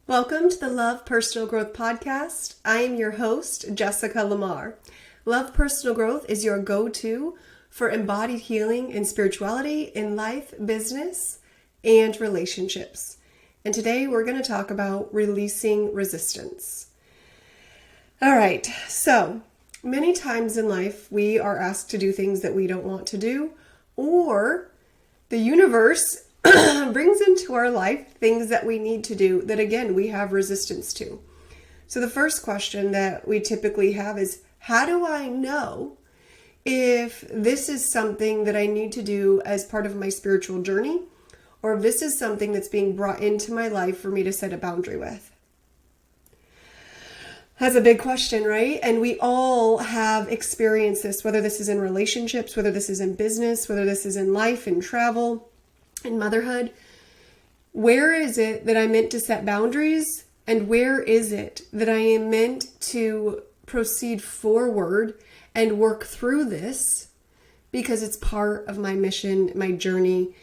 Welcome to the Love Personal Growth Podcast. I am your host, Jessica LaMarre. Love Personal Growth is your go-to for embodied healing and spirituality in life, business, and relationships. And today we're going to talk about releasing resistance. All right, so many times in life we are asked to do things that we don't want to do, or the universe brings into our life things that we need to do that, again, we have resistance to. So the first question that we typically have is, how do I know if this is something that I need to do as part of my spiritual journey, or if this is something that's being brought into my life for me to set a boundary with? That's a big question, right? And we all have experienced this, whether this is in relationships, whether this is in business, whether this is in life, in travel, in motherhood. Where is it that I'm meant to set boundaries? And where is it that I am meant to proceed forward and work through this because it's part of my mission, my journey,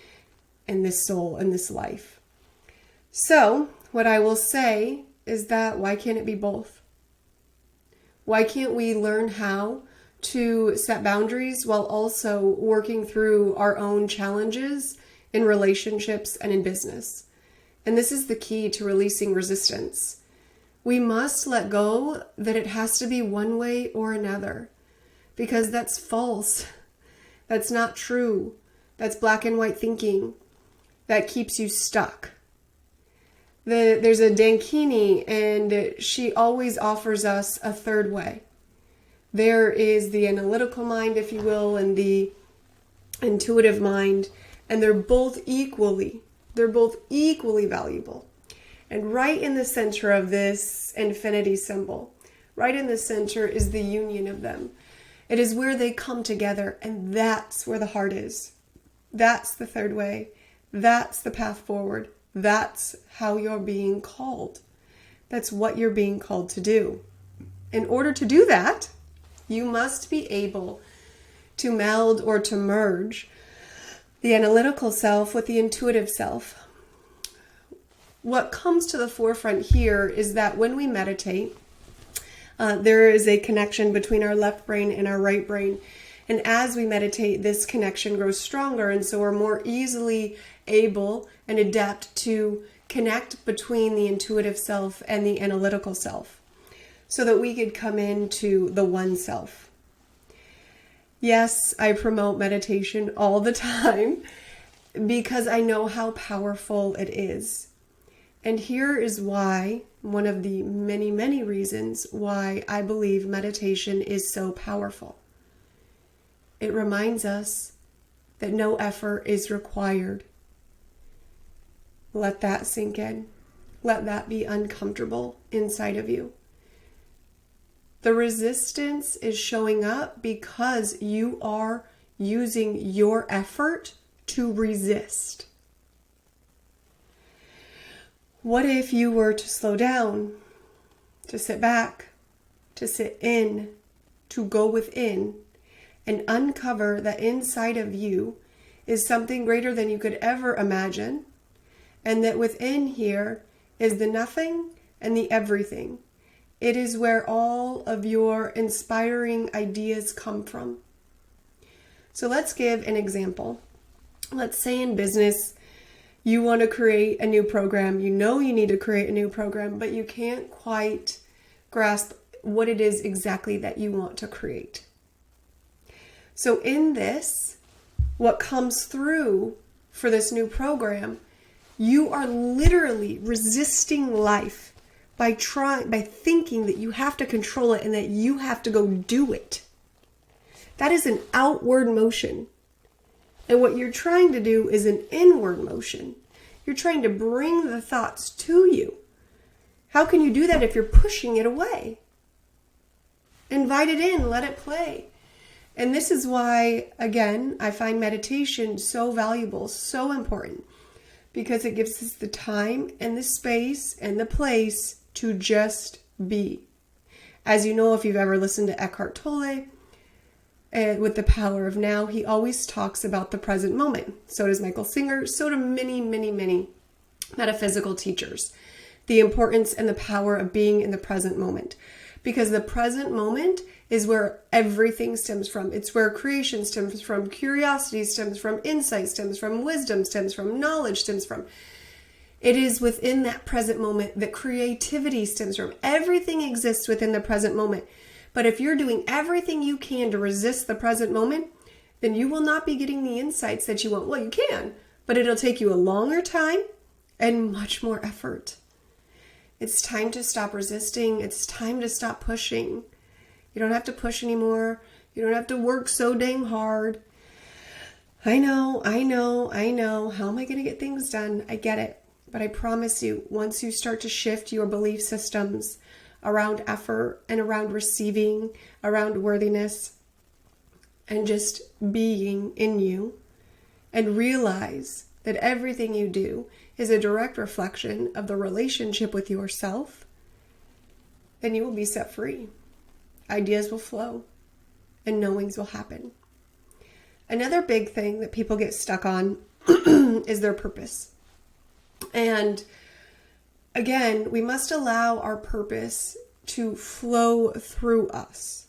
and this soul and this life? So what I will say is that why can't it be both? Why can't we learn how to set boundaries while also working through our own challenges in relationships and in business? And this is the key to releasing resistance. We must let go that it has to be one way or another, because that's false. That's not true. That's black and white thinking that keeps you stuck. There's a Dankini, and she always offers us a third way. There is the analytical mind, if you will, and the intuitive mind. And they're both equally valuable. And right in the center of this infinity symbol, right in the center is the union of them. It is where they come together, and that's where the heart is. That's the third way. That's the path forward. That's how you're being called. That's what you're being called to do. In order to do that, you must be able to meld or to merge the analytical self with the intuitive self. What comes to the forefront here is that when we meditate, there is a connection between our left brain and our right brain. And as we meditate, this connection grows stronger, and so we're more easily able and adept to connect between the intuitive self and the analytical self, so that we could come into the one self. Yes, I promote meditation all the time because I know how powerful it is. And here is why, one of the many, many reasons why I believe meditation is so powerful. It reminds us that no effort is required. Let that sink in. Let that be uncomfortable inside of you. The resistance is showing up because you are using your effort to resist. What if you were to slow down, to sit back, to sit in, to go within, and uncover that inside of you is something greater than you could ever imagine, and that within here is the nothing and the everything. It is where all of your inspiring ideas come from. So let's give an example. Let's say in business, you want to create a new program. You know you need to create a new program, but you can't quite grasp what it is exactly that you want to create. So in this, what comes through for this new program, you are literally resisting life by thinking that you have to control it and that you have to go do it. That is an outward motion. And what you're trying to do is an inward motion. You're trying to bring the thoughts to you. How can you do that if you're pushing it away? Invite it in, let it play. And this is why, again, I find meditation so valuable, so important, because it gives us the time and the space and the place to just be. As you know, if you've ever listened to Eckhart Tolle, with The Power of Now, he always talks about the present moment. So does Michael Singer, so do many, many, many metaphysical teachers. the importance and the power of being in the present moment. Because the present moment is where everything stems from. It's where creation stems from, curiosity stems from, insight stems from, wisdom stems from, knowledge stems from. It is within that present moment that creativity stems from. Everything exists within the present moment. But if you're doing everything you can to resist the present moment, then you will not be getting the insights that you want. Well, you can, but it'll take you a longer time and much more effort. It's time to stop resisting. It's time to stop pushing. You don't have to push anymore. You don't have to work so dang hard. I know. How am I going to get things done? I get it. But I promise you, once you start to shift your belief systems around effort and around receiving, around worthiness, and just being in you, and realize that everything you do is a direct reflection of the relationship with yourself, then you will be set free. Ideas will flow and knowings will happen. Another big thing that people get stuck on is their purpose. And again, we must allow our purpose to flow through us.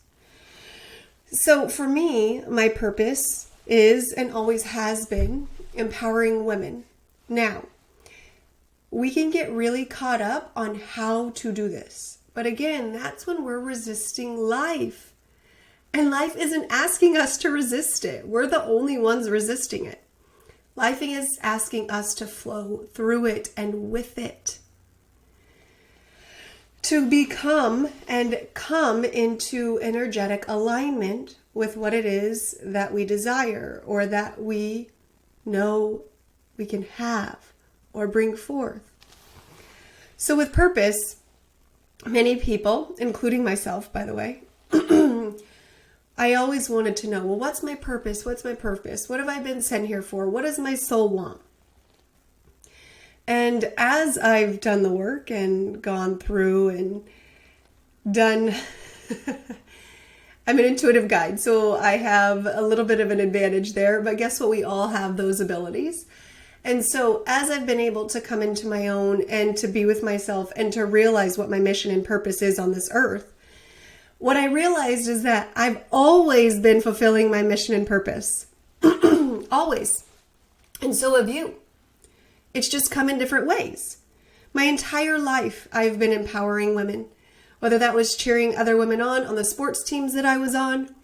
So for me, my purpose is and always has been empowering women. Now, we can get really caught up on how to do this. But again, that's when we're resisting life. And life isn't asking us to resist it. We're the only ones resisting it. Life is asking us to flow through it and with it. To become and come into energetic alignment with what it is that we desire or that we know we can have or bring forth. So with purpose, many people, including myself, by the way, I always wanted to know, well, what's my purpose? What's my purpose? What have I been sent here for? What does my soul want? And as I've done the work and gone through and done, I'm an intuitive guide, so I have a little bit of an advantage there, but guess what? We all have those abilities. And so as I've been able to come into my own and to be with myself and to realize what my mission and purpose is on this earth, what I realized is that I've always been fulfilling my mission and purpose. Always. And so have you. It's just come in different ways. My entire life, I've been empowering women. Whether that was cheering other women on the sports teams that I was on,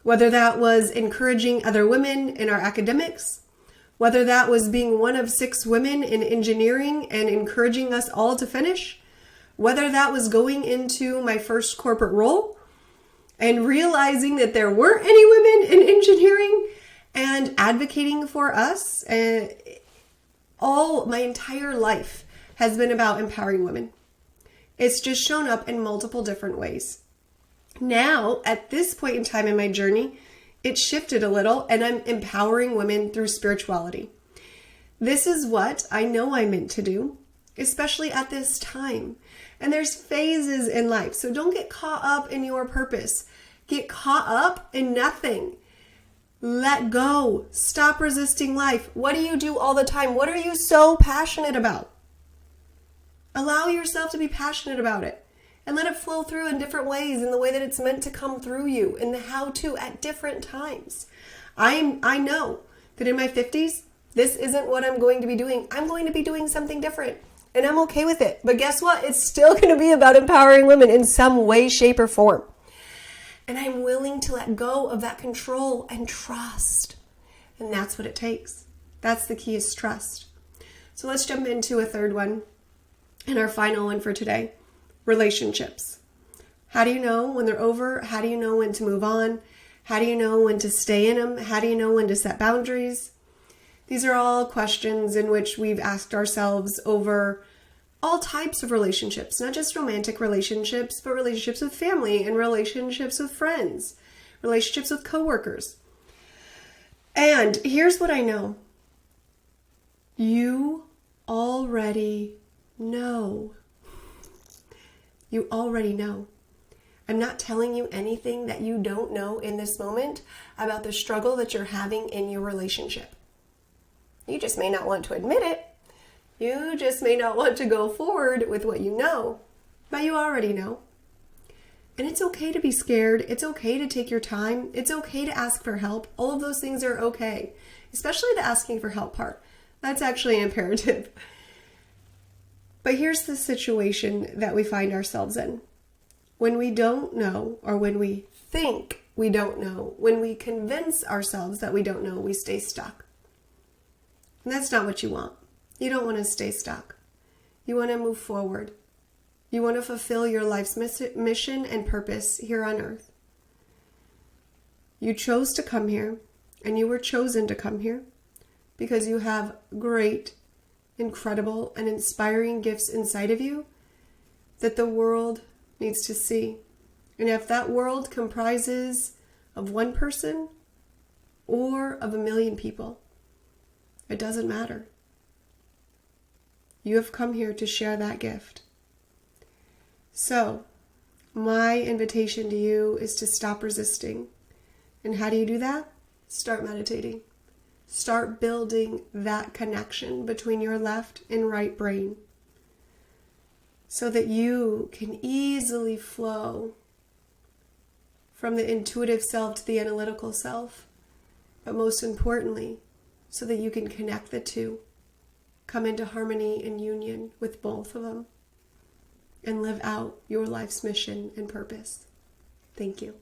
whether that was encouraging other women in our academics, whether that was being one of 6 women in engineering and encouraging us all to finish, whether that was going into my first corporate role and realizing that there weren't any women in engineering and advocating for us. My entire life has been about empowering women. It's just shown up in multiple different ways. Now, at this point in time in my journey, it's shifted a little and I'm empowering women through spirituality. This is what I know I'm meant to do, especially at this time. And there's phases in life. So don't get caught up in your purpose. Get caught up in nothing. Let go. Stop resisting life. What do you do all the time? What are you so passionate about? Allow yourself to be passionate about it. And let it flow through in different ways, in the way that it's meant to come through you, in the how-to at different times. I know that in my 50s, this isn't what I'm going to be doing. I'm going to be doing something different. And I'm okay with it. But guess what? It's still going to be about empowering women in some way, shape, or form. And I'm willing to let go of that control and trust. And that's what it takes. That's the key, is trust. So let's jump into a third one and our final one for today. Relationships. How do you know when they're over? How do you know when to move on? How do you know when to stay in them? How do you know when to set boundaries? These are all questions in which we've asked ourselves over all types of relationships, not just romantic relationships, but relationships with family and relationships with friends, relationships with coworkers. And here's what I know. You already know. You already know. I'm not telling you anything that you don't know in this moment about the struggle that you're having in your relationship. You just may not want to admit it. You just may not want to go forward with what you know, but you already know. And it's okay to be scared. It's okay to take your time. It's okay to ask for help. All of those things are okay, especially the asking for help part. That's actually imperative. But here's the situation that we find ourselves in. When we don't know, or when we think we don't know, when we convince ourselves that we don't know, we stay stuck. And that's not what you want. You don't want to stay stuck. You want to move forward. You want to fulfill your life's mission and purpose here on earth. You chose to come here, and you were chosen to come here because you have great, incredible, and inspiring gifts inside of you that the world needs to see. And if that world comprises of one person or of 1 million people, it doesn't matter. You have come here to share that gift. So, my invitation to you is to stop resisting. And how do you do that? Start meditating. Start building that connection between your left and right brain so that you can easily flow from the intuitive self to the analytical self, but most importantly, so that you can connect the two, come into harmony and union with both of them, and live out your life's mission and purpose. Thank you.